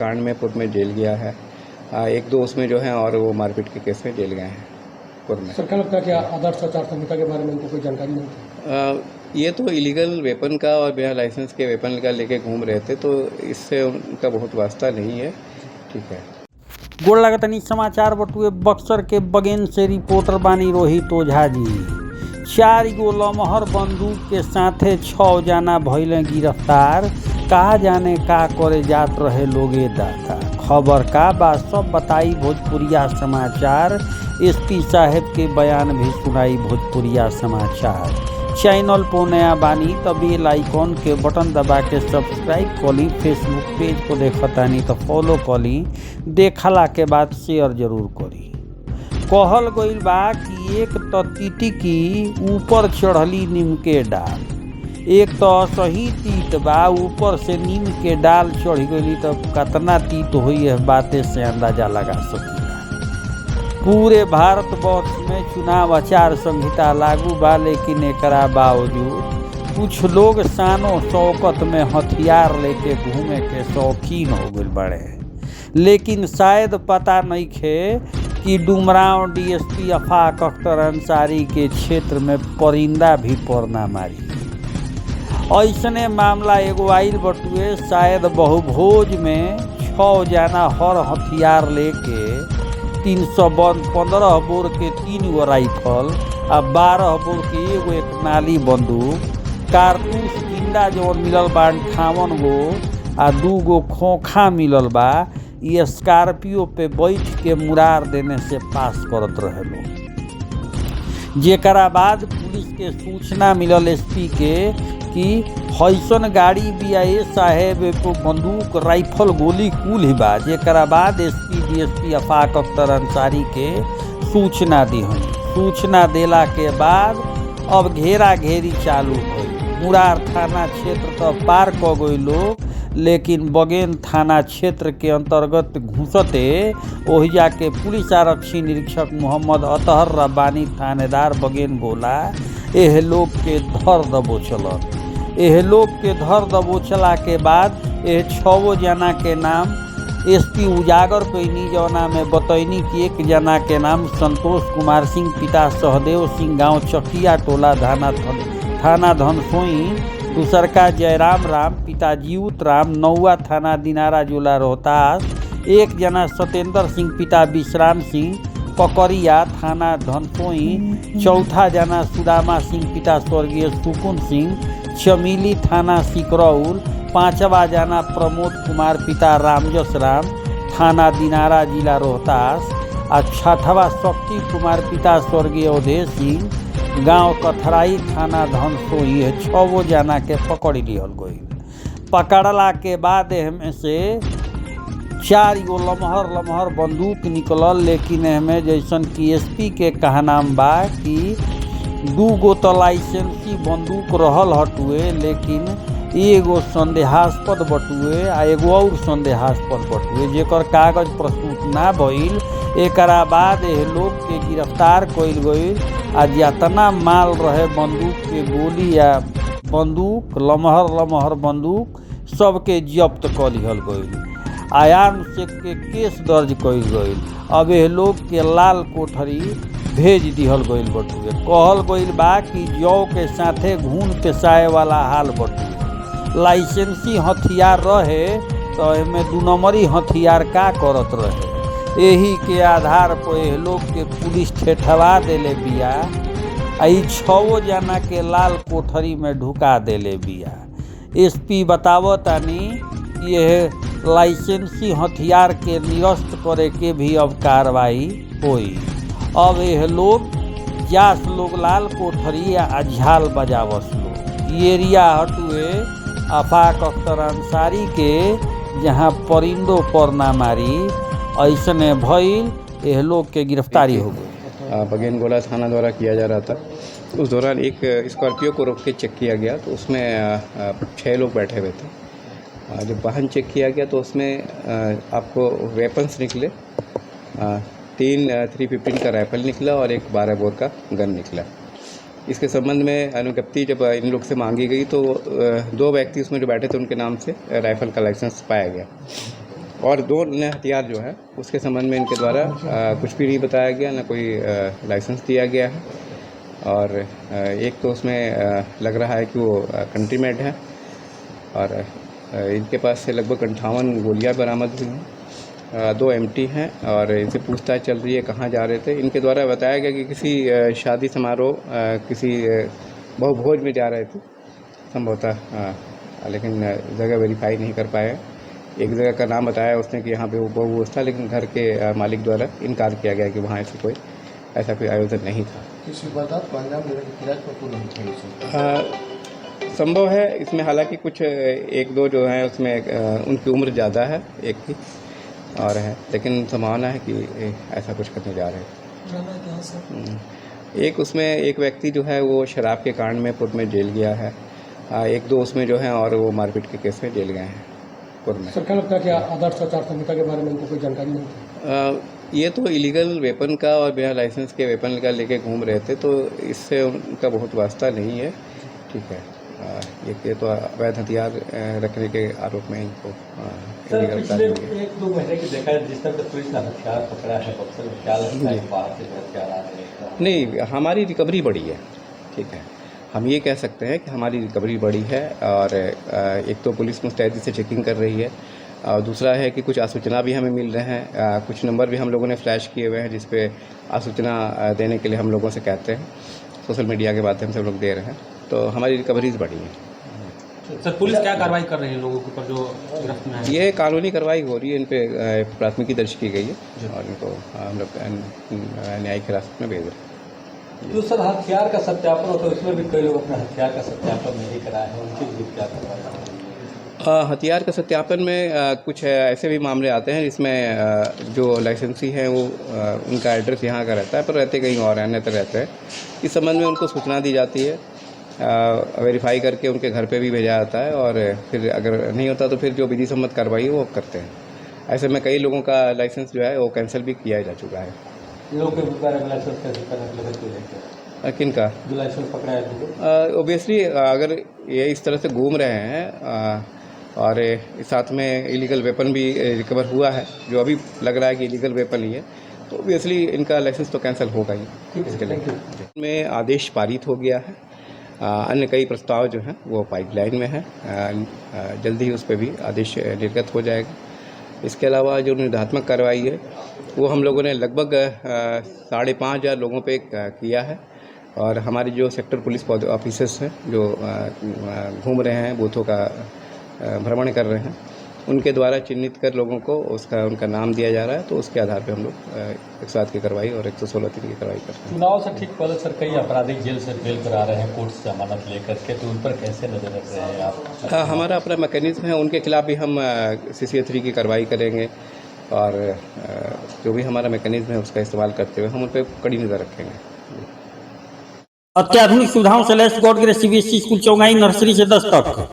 कांड में पूर्व में जेल गया है। एक दो उसमें जो है और वो मारपीट के केस में जेल गए हैं पूर्व में। सर, क्या लगता है कि आदर्श आचार संहिता के बारे में उनको कोई जानकारी नहीं थी? ये तो इलीगल वेपन का और बिना लाइसेंस के वेपन का लेके घूम रहे थे, तो इससे उनका बहुत वास्ता नहीं है। ठीक है। गोड़ लगतनी समाचार बटुए बक्सर के बगेन से रिपोर्टर बानी रोहित ओझा जी। 4 गो लमहर बंदूक के साथे 6 जना भइले गिरफ्तार। कहा जाने का करे जात रहे लोगे दाता। खबर का बात सब बताई भोजपुरिया समाचार। एसपी साहेब के बयान भी सुनाई भोजपुरिया समाचार। चैनल पर नया बानी तो बेल आइकॉन के बटन दबा के सब्सक्राइब करी। फेसबुक पेज को देखतानी तो फॉलो करी। देखला के बाद शेयर जरूर करी। कहल गईल बा कि एक तो टिटिकी ऊपर चढ़ली नीम के डाल, एक तो सही तीत बा ऊपर से नीम के डाल चढ़ गई तो कितना तीत हुई है बातें से अंदाजा लगा सकीला। पूरे भारतवर्ष में चुनाव आचार संहिता लागू बा, लेकिन एकरा बावजूद कुछ लोग शानो शौकत में हथियार लेके घूमे के शौकीन हो गए बड़े। लेकिन शायद पता नहीं खे कि डुमरांव डीएसपी आफाक अख्तर अंसारी के क्षेत्र में परिंदा भी पर ना मारी। ऐसने मामला एगो आइल बटुए। शायद बहुभोज में 6 जना हर हथियार लेके 315 बोर के 3 गो राइफल आ 12 बोर के एगो एक नाली बंदूक, कारतूस जिंदा जवन मिलल बा 58 गो आ 2 गो खोखा मिलल बा। ये स्कॉर्पियो पे बैठ के मुरार देने से पास करत रहे लोग। जेकरा बाद पुलिस के सूचना मिलल एसपी के कि हईसन गाड़ी भी आई साहेब को बंदूक राइफल गोली कुल ही बा। जेकरा बाद एसपी डीएसपी आफाक अख्तर अंसारी के सूचना दिहन। सूचना देला के बाद अब घेरा घेरी चालू भई। मुरार थाना क्षेत्र तो पार क गई लोग, लेकिन बगेन थाना क्षेत्र के अंतर्गत घुसते ओहिजा के पुलिस आरक्षी निरीक्षक मोहम्मद अतहर रब्बानी थानेदार बगेन बोला एह लोग के धर दबोचलन। एह लोग के धर दबोचला के बाद एह 6 जना के नाम एसपी उजागर कैनी, जौना में बतैनी कि एक जना के नाम संतोष कुमार सिंह पिता सहदेव सिंह गांव चकिया टोला थाना धनसोई, दूसर का जयराम राम पिता जीवत राम नौवा थाना दिनारा जिला रोहतास, एक जना सत्येंद्र सिंह पिता विश्राम सिंह पकड़िया थाना धनसोई, चौथा जना सुदामा सिंह पिता स्वर्गीय सुकुन सिंह चमीली थाना सिकरौल, 5वां जना प्रमोद कुमार पिता रामजस राम थाना दिनारा जिला रोहतास और 6वां शक्ति कुमार पिता स्वर्गीय अवधेश सिंह गांव कथराई थाना धनसोई है। 6 जना के पकड़ लिहल गई। पकड़ला के बाद में से 4 गो लमहर बंदूक निकलल, लेकिन हमें जैसन कि एसपी के कहनाम बा कि 2 गो तो लाइसेंसी बंदूक रहल हटुए, लेकिन एगो संदेहास्पद बटुए आ एगो और संदेहास्पद बटुए जेकर कागज प्रस्तुत ना भइल। एकरा बाद एह लोग के गिरफ्तार कइल गइल आ जितना माल रहे बंदूक के गोली या बंदूक लमहर बंदूक सबके जब्त कर लिहल गइल। आयाम से के केस दर्ज कइल गइल। अब एह लोग के लाल कोठरी भेज दिहल गइल बटुए। कहल गइल बा कि जौ के साथे घून पेशाए वाला हाल बटुए। लाइसेंसी हथियार रहे तो एमे 2 नंबरी हथियार का करत रहे। यही के आधार पर एह लोग के पुलिस ठेठवा देले बिया। आई 6 जना के लाल कोठरी में ढुका देले बिया। एसपी बतावतानी कि यह लाइसेंसी हथियार के निरस्त करे के भी अब कार्रवाई होई। अब यह लोग जास लोग लाल कोठरी या झाल बजावस लोग। एरिया हटुए आफाक अख्तर अंसारी के, जहाँ परिंदों पर ना मारी ऐसने भइल एह लोग के गिरफ्तारी हो गई। बगेन गोला थाना द्वारा किया जा रहा था। उस दौरान एक स्कॉर्पियो को रोक के चेक किया गया तो उसमें 6 लोग बैठे हुए थे। जब वाहन चेक किया गया तो उसमें आपको वेपन्स निकले। 3 315 का राइफल निकला और एक 12 बोर का गन निकला। इसके संबंध में अनुज्ञप्ति जब इन लोग से मांगी गई तो 2 व्यक्ति उसमें जो बैठे थे उनके नाम से राइफल का लाइसेंस पाया गया। और 2 नए हथियार जो है उसके संबंध में इनके द्वारा कुछ भी नहीं बताया गया, ना कोई लाइसेंस दिया गया है। और एक तो उसमें लग रहा है कि वो कंट्री मेड है और इनके पास से लगभग 58 गोलियां बरामद हुई हैं। 2 एमटी हैं और इनसे पूछताछ चल रही है कहाँ जा रहे थे। इनके द्वारा बताया गया कि किसी शादी समारोह किसी बहुभोज में जा रहे थे संभवतः, लेकिन जगह वेरीफाई नहीं कर पाए। एक जगह का नाम बताया उसने कि यहाँ पे वो बहुभोज था, लेकिन घर के मालिक द्वारा इनकार किया गया कि वहाँ ऐसा कोई आयोजन नहीं था। किसी वारदात को अंजाम देने की फिराक पर पूर्ण नहीं थी। संभव है इसमें, हालांकि कुछ 1-2 जो हैं उसमें उनकी उम्र ज़्यादा है एक की और है, लेकिन संभावना है कि ऐसा कुछ करने जा रहे हैं। एक उसमें एक व्यक्ति जो है वो शराब के कांड में पूर्व में जेल गया है। 1-2 उसमें जो हैं और वो मारपीट के केस में जेल गए हैं पूर्व में। सर क्या लगता है कि आदर्श आचार संहिता के बारे में इनको कोई जानकारी नहीं थी? ये तो इलीगल वेपन का और बिना लाइसेंस के वेपन का लेके घूम रहे थे, तो इससे उनका बहुत वास्ता नहीं है। ठीक है, ये तो अवैध हथियार रखने के आरोप में इनको पिछले 1-2 महीने की देखा है जिस तरह से पुलिस ने हथियार पकड़ा है, बक्सर में क्या लगता है बाहर से हथियार आ रहे हैं? नहीं, हमारी रिकवरी बढ़ी है। ठीक है, हम ये कह सकते हैं कि हमारी रिकवरी बढ़ी है और एक तो पुलिस मुस्तैदी से चेकिंग कर रही है और दूसरा है कि कुछ आसूचना भी हमें मिल रहे हैं। कुछ नंबर भी हम लोगों ने फ्लैश किए हुए हैं जिस पे आसूचना देने के लिए हम लोगों से कहते हैं, सोशल मीडिया के माध्यम से हम लोग दे रहे हैं, तो हमारी रिकवरीज बढ़ी है। सर पुलिस क्या कार्रवाई कर रही है लोगों के ऊपर जो गिरफ्त में है? ये कानूनी कार्रवाई हो रही है, इन पे प्राथमिकी दर्ज की गई है और इनको हम लोग न्यायिक हिरासत में भेज रहे हैं। जो सर हथियार का सत्यापन होता है उसमें भी कई लोग अपने हथियार का सत्यापन नहीं कराए हैं, उनकी भी क्या कार्रवाई? हथियार के सत्यापन में कुछ ऐसे भी मामले आते हैं जिसमें जो लाइसेंसी है वो उनका एड्रेस यहाँ का रहता है पर रहते कहीं और अन्यत्र रहते हैं। इस संबंध में उनको सूचना दी जाती है, वेरीफाई करके उनके घर पे भी भेजा जाता है और फिर अगर नहीं होता तो फिर जो विधि सम्मत कार्रवाई है वो करते हैं। ऐसे में कई लोगों का लाइसेंस जो है वो कैंसिल भी किया जा चुका है। लोगों के बारे में लाइसेंस कैसे करने किन का जो लाइसेंस पकड़ा है? ओबियसली अगर ये इस तरह से घूम रहे हैं और साथ में इलीगल वेपन भी रिकवर हुआ है जो अभी लग रहा है कि इलीगल वेपन ही है, तो ओबियसली इनका लाइसेंस तो कैंसिल होगा ही। इसके लिए में आदेश पारित हो गया है। अन्य कई प्रस्ताव जो हैं वो पाइपलाइन में है, जल्दी ही उस पर भी आदेश निर्गत हो जाएगा। इसके अलावा जो निरोधात्मक कार्रवाई है वो हम लोगों ने लगभग 5,500 लोगों पे किया है और हमारी जो सेक्टर पुलिस ऑफिसर्स हैं जो घूम रहे हैं, बूथों का भ्रमण कर रहे हैं, उनके द्वारा चिन्हित कर लोगों को उनका नाम दिया जा रहा है, तो उसके आधार पे हम लोग 107 की कार्रवाई और 116 की कार्रवाई करते हैं। चुनाव से ठीक पहले सर कई आपराधिक जेल से बेल करा रहे हैं कोर्ट से जमानत लेकर के, तो उन पर कैसे नजर रख रहे हैं आप? हमारा अपना मैकेनिज्म है, उनके खिलाफ भी हम CCA 3 की कार्रवाई करेंगे और जो भी हमारा मैकेनिज्म है उसका इस्तेमाल करते हुए हम उन पर कड़ी नज़र रखेंगे। अत्याधुनिक सुविधाओं से लैस God Grace CBSE school Chaugai nursery से 10 तक।